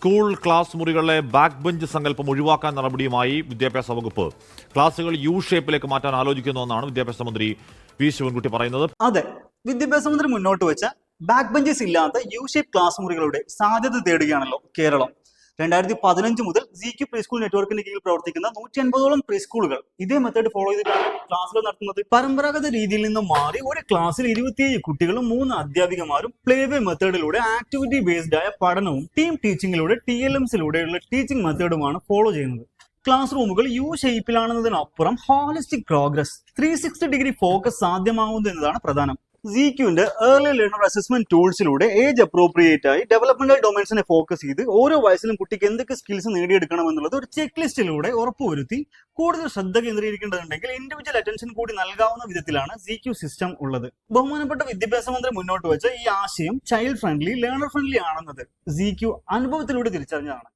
School class മുറികളിലെ back bench സങ്കല്പം ഒഴിവാക്കാൻ നടപടിയുമായി വിദ്യാഭ്യാസ വകുപ്പ്. ക്ലാസുകൾ യു ഷേപ്പിലേക്ക് മാറ്റാൻ ആലോചിക്കുന്നുവെന്നാണ് വിദ്യാഭ്യാസ മന്ത്രി വി ശിവൻകുട്ടി പറയുന്നത്. അതെ, വിദ്യാഭ്യാസ മന്ത്രി മുന്നോട്ട് വെച്ച ബാക്ക് ബെഞ്ചസ് ഇല്ലാത്ത യു ഷേപ്പ് ക്ലാസ് മുറികളുടെ സാധ്യത തേടുകയാണല്ലോ കേരളം. 2015 മുതൽ ZQ പ്രീ സ്കൂൾ നെറ്റ്വർക്കിന്റെ കീഴിൽ പ്രവർത്തിക്കുന്ന 150ഓളം പ്രീ സ്കൂളുകൾ ഇതേ മെത്തേഡ് ഫോളോ ചെയ്തിട്ടാണ് ക്ലാസുകൾ നടത്തുന്നത്. പരമ്പരാഗത രീതിയിൽ നിന്ന് മാറി ഒരു ക്ലാസ്സിൽ 27 കുട്ടികളും 3 അധ്യാപികമാരും പ്ലേവേ മെത്തേഡിലൂടെ ആക്ടിവിറ്റി ബേസ്ഡ് ആയ പഠനവും ടീം ടീച്ചിങ്ങിലൂടെ TLMസിലൂടെയുള്ള ടീച്ചിങ് മെത്തേഡുമാണ് ഫോളോ ചെയ്യുന്നത്. ക്ലാസ് റൂമുകൾ യു ഷേപ്പിലാണെന്നതിനപ്പുറം ഹോളിസ്റ്റിക് പ്രോഗ്രസ് 360 ഡിഗ്രി ഫോക്കസ് സാധ്യമാകുന്നു എന്നതാണ് പ്രധാനം. ZQന്റെ ഏർലി ലേണർ അസസ്മെന്റ് ടൂൾസിലൂടെ ഏജ് അപ്രോപ്രിയേറ്റ് ആയി ഡെവലപ്മെന്റൽ ഡൊമൈൻസിനെ ഫോക്കസ് ചെയ്ത് ഓരോ വയസ്സിലും കുട്ടിക്ക് എന്തൊക്കെ സ്കിൽസ് നേടിയെടുക്കണം എന്നുള്ളത് ഒരു ചെക്ക് ലിസ്റ്റിലൂടെ ഉറപ്പുവരുത്തി കൂടുതൽ ശ്രദ്ധ കേന്ദ്രീകരിക്കേണ്ടതുണ്ടെങ്കിൽ ഇൻഡിവിജ്വൽ അറ്റൻഷൻ കൂടി നൽകാവുന്ന വിധത്തിലാണ് ZQ സിസ്റ്റം ഉള്ളത്. ബഹുമാനപ്പെട്ട വിദ്യാഭ്യാസ മന്ത്രി മുന്നോട്ട് വെച്ച ഈ ആശയം ചൈൽഡ് ഫ്രണ്ട്ലി, ലേണർ ഫ്രണ്ട്ലി ആണെന്നത് ZQ അനുഭവത്തിലൂടെ തിരിച്ചറിഞ്ഞതാണ്.